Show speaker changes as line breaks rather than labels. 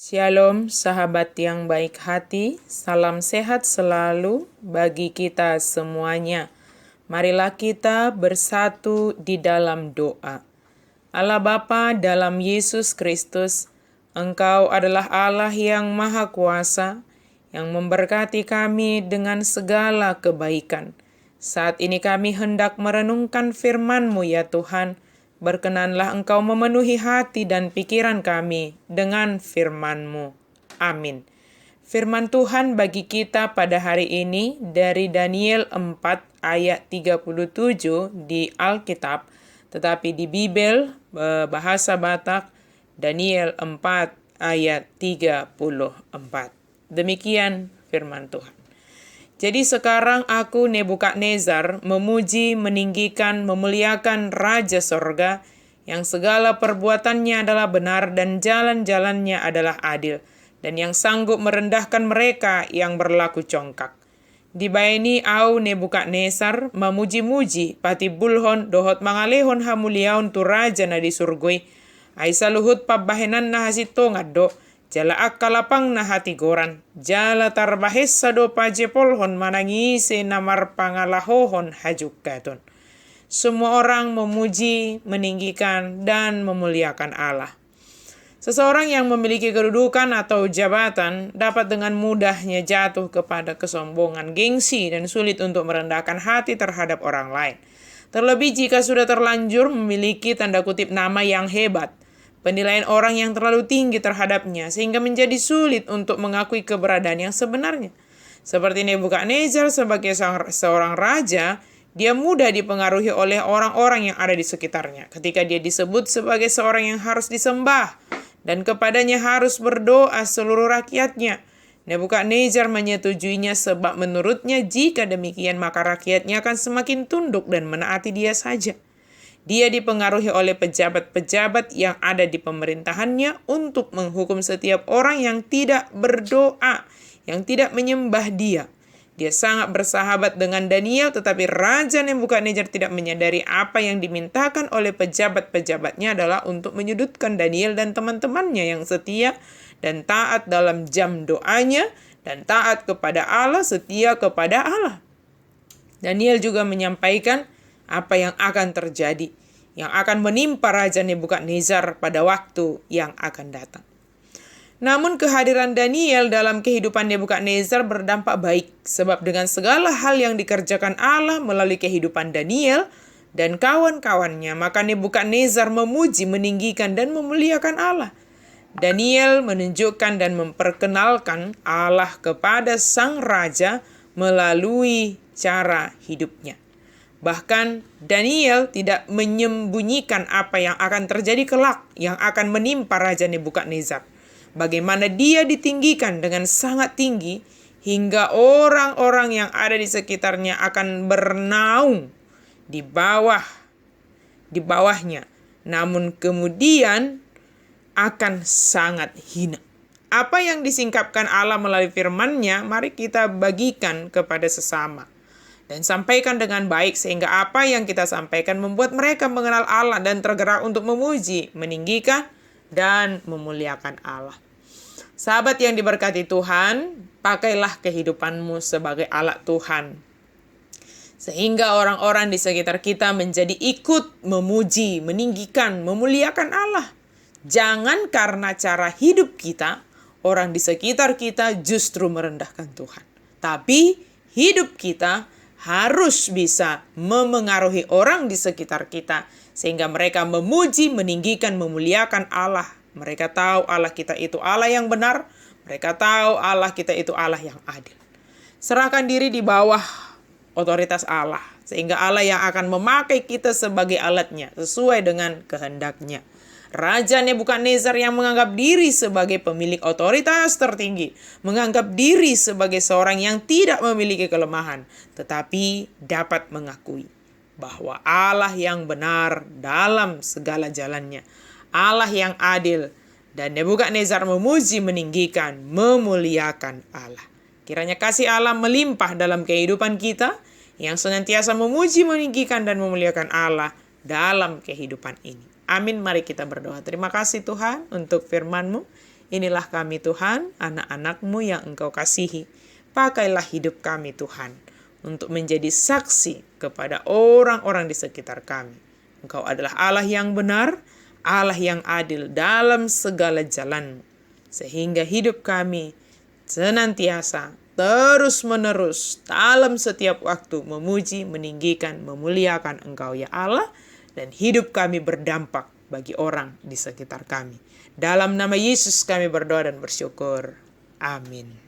Shalom sahabat yang baik hati, salam sehat selalu bagi kita semuanya. Marilah kita bersatu di dalam doa. Allah Bapa dalam Yesus Kristus, Engkau adalah Allah yang Maha Kuasa, yang memberkati kami dengan segala kebaikan. Saat ini kami hendak merenungkan firman-Mu ya Tuhan. Berkenanlah Engkau memenuhi hati dan pikiran kami dengan firman-Mu. Amin. Firman Tuhan bagi kita pada hari ini dari Daniel 4 ayat 37 di Alkitab, tetapi di Bible bahasa Batak Daniel 4 ayat 34. Demikian firman Tuhan. Jadi sekarang aku Nebukadnezar memuji, meninggikan, memuliakan Raja Sorga yang segala perbuatannya adalah benar dan jalan-jalannya adalah adil, dan yang sanggup merendahkan mereka yang berlaku congkak. Dibaini au Nebukadnezar memuji-muji pati bulhon dohot mangalehon hamuliaun tu raja na di surgoi. Aisa luhut pabahenan na hasito ngaddo. Jala akalapang na hatigoran, jala tarbahes sado pajepolhon manangise namar pangalahohon hajukaton. Semua orang memuji, meninggikan, dan memuliakan Allah. Seseorang yang memiliki kedudukan atau jabatan dapat dengan mudahnya jatuh kepada kesombongan, gengsi, dan sulit untuk merendahkan hati terhadap orang lain. Terlebih jika sudah terlanjur memiliki tanda kutip nama yang hebat, penilaian orang yang terlalu tinggi terhadapnya sehingga menjadi sulit untuk mengakui keberadaan yang sebenarnya. Seperti Nebukadnezar sebagai seorang raja, dia mudah dipengaruhi oleh orang-orang yang ada di sekitarnya. Ketika dia disebut sebagai seorang yang harus disembah dan kepadanya harus berdoa seluruh rakyatnya, Nebukadnezar menyetujuinya sebab menurutnya jika demikian maka rakyatnya akan semakin tunduk dan menaati dia saja. Dia dipengaruhi oleh pejabat-pejabat yang ada di pemerintahannya untuk menghukum setiap orang yang tidak berdoa, yang tidak menyembah dia. Dia sangat bersahabat dengan Daniel, tetapi Raja Nebukadnezar tidak menyadari apa yang dimintakan oleh pejabat-pejabatnya adalah untuk menyudutkan Daniel dan teman-temannya yang setia dan taat dalam jam doanya, dan taat kepada Allah, setia kepada Allah. Daniel juga menyampaikan apa yang akan terjadi, yang akan menimpa Raja Nebukadnezar pada waktu yang akan datang. Namun kehadiran Daniel dalam kehidupan Nebukadnezar berdampak baik, sebab dengan segala hal yang dikerjakan Allah melalui kehidupan Daniel dan kawan-kawannya, maka Nebukadnezar memuji, meninggikan, dan memuliakan Allah. Daniel menunjukkan dan memperkenalkan Allah kepada sang raja melalui cara hidupnya. Bahkan Daniel tidak menyembunyikan apa yang akan terjadi kelak yang akan menimpa Raja Nebukadnezar. Bagaimana dia ditinggikan dengan sangat tinggi hingga orang-orang yang ada di sekitarnya akan bernaung di bawahnya. Namun kemudian akan sangat hina. Apa yang disingkapkan Allah melalui firman-Nya, mari kita bagikan kepada sesama dan sampaikan dengan baik sehingga apa yang kita sampaikan membuat mereka mengenal Allah dan tergerak untuk memuji, meninggikan, dan memuliakan Allah. Sahabat yang diberkati Tuhan, pakailah kehidupanmu sebagai alat Tuhan, sehingga orang-orang di sekitar kita menjadi ikut memuji, meninggikan, memuliakan Allah. Jangan karena cara hidup kita, orang di sekitar kita justru merendahkan Tuhan. Tapi hidup kita harus bisa memengaruhi orang di sekitar kita, sehingga mereka memuji, meninggikan, memuliakan Allah. Mereka tahu Allah kita itu Allah yang benar. Mereka tahu Allah kita itu Allah yang adil. Serahkan diri di bawah otoritas Allah, sehingga Allah yang akan memakai kita sebagai alatnya sesuai dengan kehendaknya. Raja Nebukadnezar yang menganggap diri sebagai pemilik otoritas tertinggi, menganggap diri sebagai seorang yang tidak memiliki kelemahan, tetapi dapat mengakui bahwa Allah yang benar dalam segala jalannya, Allah yang adil, dan Nebukadnezar memuji, meninggikan, memuliakan Allah. Kiranya kasih Allah melimpah dalam kehidupan kita, yang senantiasa memuji, meninggikan, dan memuliakan Allah dalam kehidupan ini. Amin. Mari kita berdoa. Terima kasih Tuhan untuk firman-Mu Inilah kami Tuhan, anak-anak-Mu yang Engkau kasihi. Pakailah hidup kami Tuhan, untuk menjadi saksi kepada orang-orang di sekitar kami. Engkau adalah Allah yang benar, Allah yang adil dalam segala jalan-Mu. Sehingga hidup kami senantiasa, terus-menerus, dalam setiap waktu memuji, meninggikan, memuliakan Engkau ya Allah, dan hidup kami berdampak bagi orang di sekitar kami. Dalam nama Yesus kami berdoa dan bersyukur. Amin.